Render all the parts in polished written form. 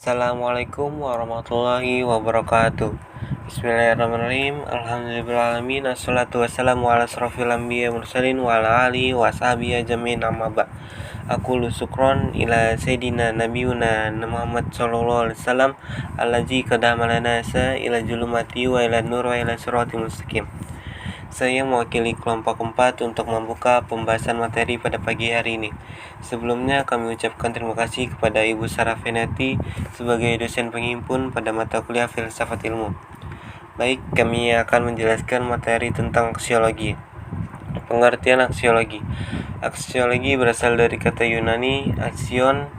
Assalamualaikum warahmatullahi wabarakatuh. Bismillahirrahmanirrahim. Alhamdulillahirrahmanirrahim. Assalatu wassalamu ala asrofil anbiya mursalin wa ala alihi wa sahbihi ajmain amma ba'. Aku sukron ila sayyidina nabiyuna Muhammad sallallahu alaihi wasallam allazi qadamalana sa ila julumati wa ila nur wa ila siratal mustaqim. Saya mewakili kelompok 4 untuk membuka pembahasan materi pada pagi hari ini. Sebelumnya kami ucapkan terima kasih kepada Ibu Sarah Fenati sebagai dosen penghimpun pada mata kuliah Filsafat Ilmu. Baik, kami akan menjelaskan materi tentang aksiologi. Pengertian aksiologi. Aksiologi berasal dari kata Yunani aksion,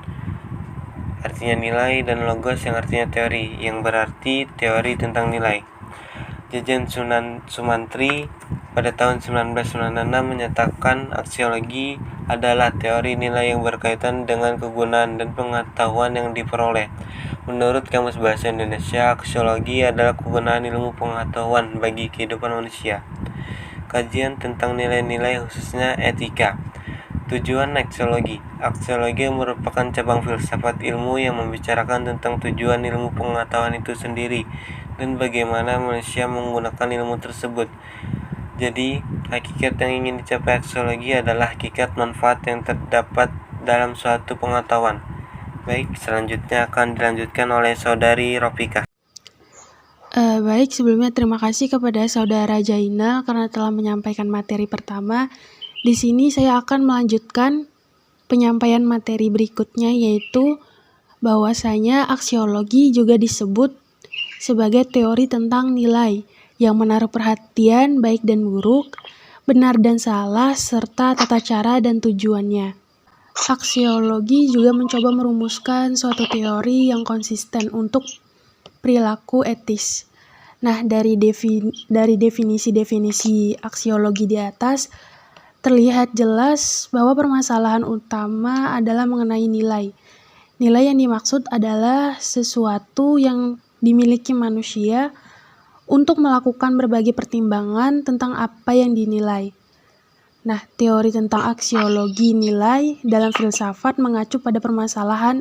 artinya nilai, dan logos yang artinya teori, yang berarti teori tentang nilai. Jajan Sumantri pada tahun 1996 menyatakan aksiologi adalah teori nilai yang berkaitan dengan kegunaan dan pengetahuan yang diperoleh. Menurut Kamus Bahasa Indonesia, aksiologi adalah kegunaan ilmu pengetahuan bagi kehidupan manusia. Kajian tentang nilai-nilai khususnya etika. Tujuan aksiologi. Aksiologi merupakan cabang filsafat ilmu yang membicarakan tentang tujuan ilmu pengetahuan itu sendiri dan bagaimana manusia menggunakan ilmu tersebut. Jadi, hakikat yang ingin dicapai aksiologi adalah hakikat manfaat yang terdapat dalam suatu pengetahuan. Baik, selanjutnya akan dilanjutkan oleh Saudari Ropika. Baik, sebelumnya terima kasih kepada Saudara Jaina karena telah menyampaikan materi pertama. Di sini saya akan melanjutkan penyampaian materi berikutnya, yaitu bahwasanya aksiologi juga disebut sebagai teori tentang nilai yang menaruh perhatian baik dan buruk, benar dan salah, serta tata cara dan tujuannya. Aksiologi juga mencoba merumuskan suatu teori yang konsisten untuk perilaku etis. Nah, dari definisi-definisi aksiologi di atas, terlihat jelas bahwa permasalahan utama adalah mengenai nilai. Nilai yang dimaksud adalah sesuatu yang dimiliki manusia untuk melakukan berbagai pertimbangan tentang apa yang dinilai. Nah, teori tentang aksiologi nilai dalam filsafat mengacu pada permasalahan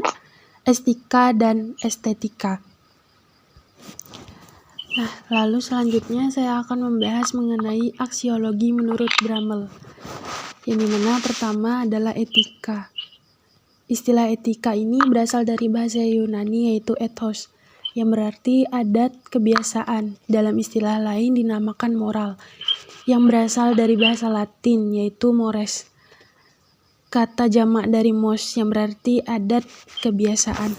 etika dan estetika. Nah, lalu selanjutnya saya akan membahas mengenai aksiologi menurut Bramel. Yang dimana pertama adalah etika. Istilah etika ini berasal dari bahasa Yunani yaitu ethos, yang berarti adat kebiasaan. Dalam istilah lain dinamakan moral, yang berasal dari bahasa Latin yaitu mores. Kata jamak dari mos yang berarti adat kebiasaan.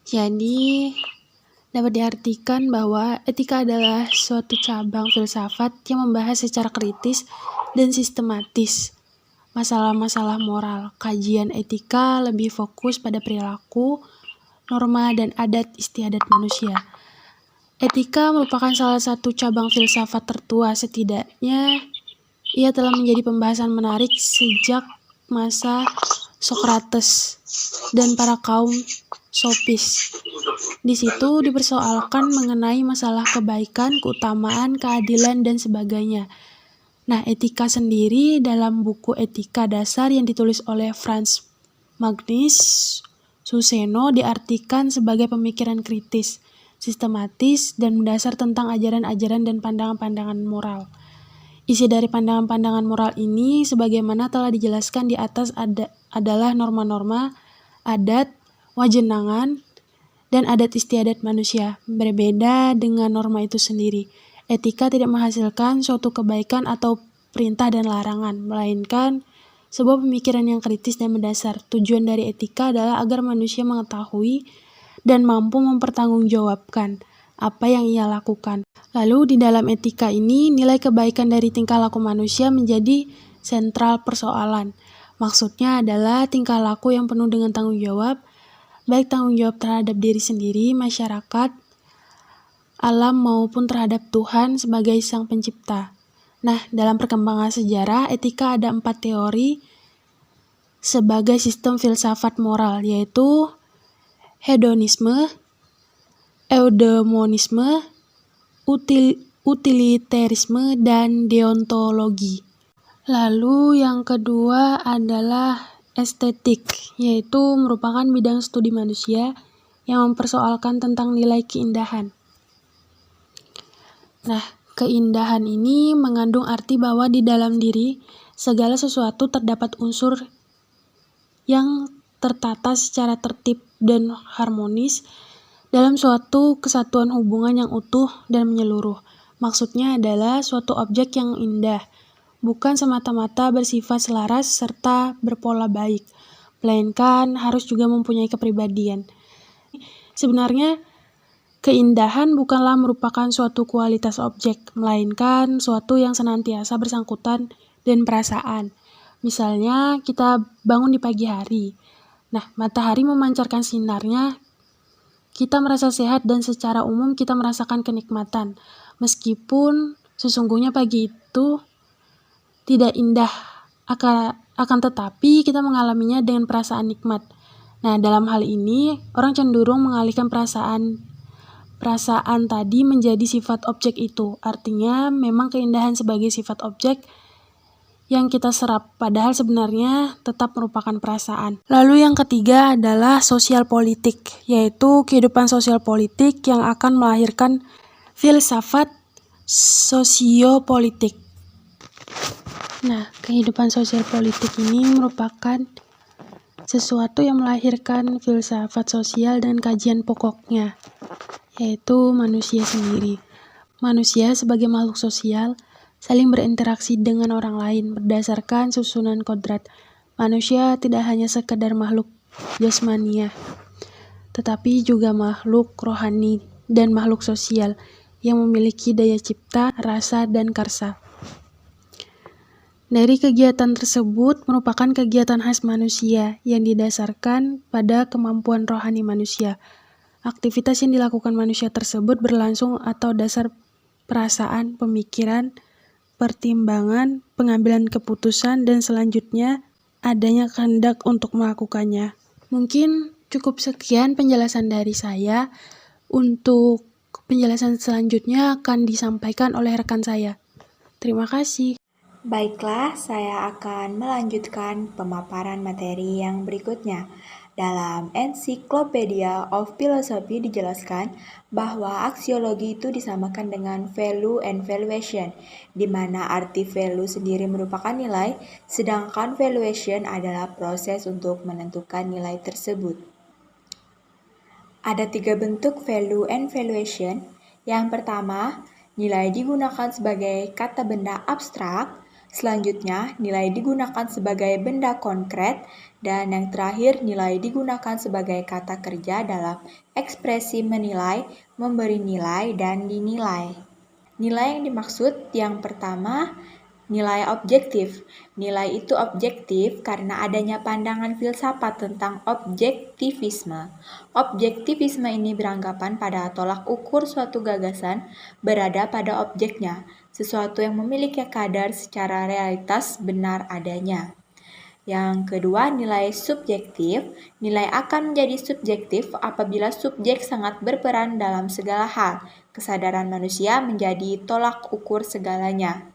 Jadi, dapat diartikan bahwa etika adalah suatu cabang filsafat yang membahas secara kritis dan sistematis masalah-masalah moral. Kajian etika lebih fokus pada perilaku, norma, dan adat istiadat manusia. Etika merupakan salah satu cabang filsafat tertua, setidaknya ia telah menjadi pembahasan menarik sejak masa Sokrates dan para kaum sofis. Di situ dipersoalkan mengenai masalah kebaikan, keutamaan, keadilan, dan sebagainya. Nah, etika sendiri dalam buku Etika Dasar yang ditulis oleh Franz Magnus Suseno diartikan sebagai pemikiran kritis, sistematis, dan mendasar tentang ajaran-ajaran dan pandangan-pandangan moral. Isi dari pandangan-pandangan moral ini sebagaimana telah dijelaskan di atas adalah norma-norma, adat, wajenangan, dan adat istiadat manusia. Berbeda dengan norma itu sendiri, etika tidak menghasilkan suatu kebaikan atau perintah dan larangan, melainkan sebuah pemikiran yang kritis dan mendasar. Tujuan dari etika adalah agar manusia mengetahui dan mampu mempertanggungjawabkan apa yang ia lakukan. Lalu di dalam etika ini, nilai kebaikan dari tingkah laku manusia menjadi sentral persoalan. Maksudnya adalah tingkah laku yang penuh dengan tanggung jawab, baik tanggung jawab terhadap diri sendiri, masyarakat, alam, maupun terhadap Tuhan sebagai sang pencipta. Nah, dalam perkembangan sejarah, etika ada 4 teori sebagai sistem filsafat moral, yaitu hedonisme, eudemonisme, utilitarisme, dan deontologi. Lalu yang kedua adalah estetik, yaitu merupakan bidang studi manusia yang mempersoalkan tentang nilai keindahan. Nah, keindahan ini mengandung arti bahwa di dalam diri segala sesuatu terdapat unsur yang tertata secara tertib dan harmonis dalam suatu kesatuan hubungan yang utuh dan menyeluruh. Maksudnya adalah suatu objek yang indah, bukan semata-mata bersifat selaras serta berpola baik, melainkan harus juga mempunyai kepribadian. Sebenarnya, keindahan bukanlah merupakan suatu kualitas objek, melainkan suatu yang senantiasa bersangkutan dan perasaan. Misalnya, kita bangun di pagi hari. Nah, matahari memancarkan sinarnya, kita merasa sehat dan secara umum kita merasakan kenikmatan. Meskipun sesungguhnya pagi itu tidak indah, akan tetapi kita mengalaminya dengan perasaan nikmat. Nah, dalam hal ini, orang cenderung mengalihkan perasaan tadi menjadi sifat objek itu. Artinya, memang keindahan sebagai sifat objek yang kita serap, padahal sebenarnya tetap merupakan perasaan. Lalu yang ketiga adalah sosial politik, yaitu kehidupan sosial politik yang akan melahirkan filsafat sosiopolitik. Nah, kehidupan sosial politik ini merupakan sesuatu yang melahirkan filsafat sosial dan kajian pokoknya, yaitu manusia sendiri. Manusia sebagai makhluk sosial saling berinteraksi dengan orang lain berdasarkan susunan kodrat. Manusia tidak hanya sekedar makhluk jasmania, tetapi juga makhluk rohani dan makhluk sosial yang memiliki daya cipta, rasa, dan karsa. Dari kegiatan tersebut merupakan kegiatan khas manusia yang didasarkan pada kemampuan rohani manusia. Aktivitas yang dilakukan manusia tersebut berlangsung atau dasar perasaan, pemikiran, pertimbangan, pengambilan keputusan, dan selanjutnya adanya kehendak untuk melakukannya. Mungkin cukup sekian penjelasan dari saya. Untuk penjelasan selanjutnya akan disampaikan oleh rekan saya. Terima kasih. Baiklah, saya akan melanjutkan pemaparan materi yang berikutnya. Dalam Encyclopedia of Philosophy dijelaskan bahwa aksiologi itu disamakan dengan value and valuation, di mana arti value sendiri merupakan nilai, sedangkan valuation adalah proses untuk menentukan nilai tersebut. Ada 3 bentuk value and valuation. Yang pertama, nilai digunakan sebagai kata benda abstrak. Selanjutnya, nilai digunakan sebagai benda konkret, dan yang terakhir, nilai digunakan sebagai kata kerja dalam ekspresi menilai, memberi nilai, dan dinilai. Nilai yang dimaksud yang pertama, nilai objektif. Nilai itu objektif karena adanya pandangan filsafat tentang objektivisme. Objektivisme ini beranggapan pada tolak ukur suatu gagasan berada pada objeknya, sesuatu yang memiliki kadar secara realitas benar adanya. Yang kedua, nilai subjektif. Nilai akan menjadi subjektif apabila subjek sangat berperan dalam segala hal. Kesadaran manusia menjadi tolak ukur segalanya.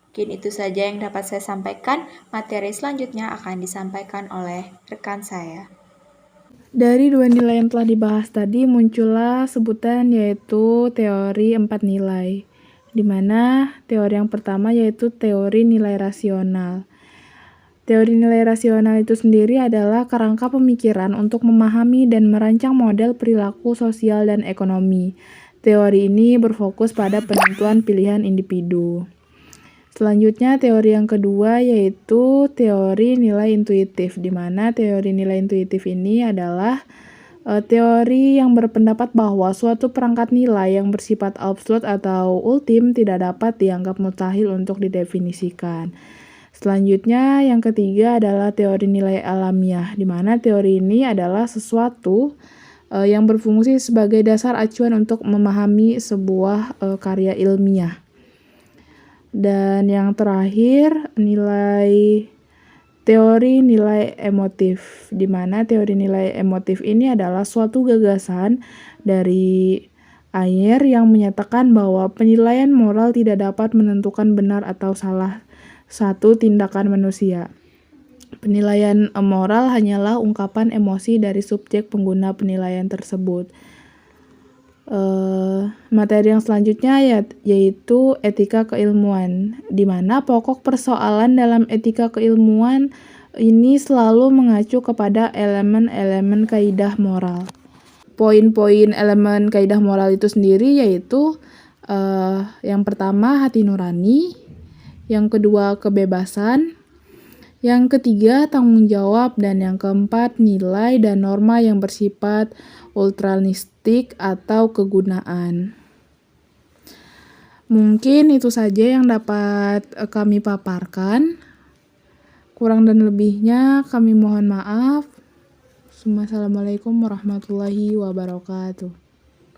Mungkin itu saja yang dapat saya sampaikan. Materi selanjutnya akan disampaikan oleh rekan saya. Dari 2 nilai yang telah dibahas tadi muncullah sebutan yaitu teori 4 nilai, di mana teori yang pertama yaitu teori nilai rasional. Teori nilai rasional itu sendiri adalah kerangka pemikiran untuk memahami dan merancang model perilaku sosial dan ekonomi. Teori ini berfokus pada penentuan pilihan individu. Selanjutnya, teori yang kedua yaitu teori nilai intuitif, di mana teori nilai intuitif ini adalah teori yang berpendapat bahwa suatu perangkat nilai yang bersifat absolut atau ultim tidak dapat dianggap mustahil untuk didefinisikan. Selanjutnya, yang ketiga adalah teori nilai alamiah, di mana teori ini adalah sesuatu yang berfungsi sebagai dasar acuan untuk memahami sebuah karya ilmiah. Dan yang terakhir, teori nilai emotif, di mana teori nilai emotif ini adalah suatu gagasan dari Ayer yang menyatakan bahwa penilaian moral tidak dapat menentukan benar atau salah satu tindakan manusia. Penilaian moral hanyalah ungkapan emosi dari subjek pengguna penilaian tersebut. Materi yang selanjutnya yaitu etika keilmuan, di mana pokok persoalan dalam etika keilmuan ini selalu mengacu kepada elemen-elemen kaidah moral. Poin-poin elemen kaidah moral itu sendiri yaitu yang pertama hati nurani, yang kedua kebebasan, yang ketiga tanggung jawab, dan yang keempat nilai dan norma yang bersifat ultranistik atau kegunaan. Mungkin itu saja yang dapat kami paparkan. Kurang dan lebihnya kami mohon maaf. Assalamualaikum warahmatullahi wabarakatuh.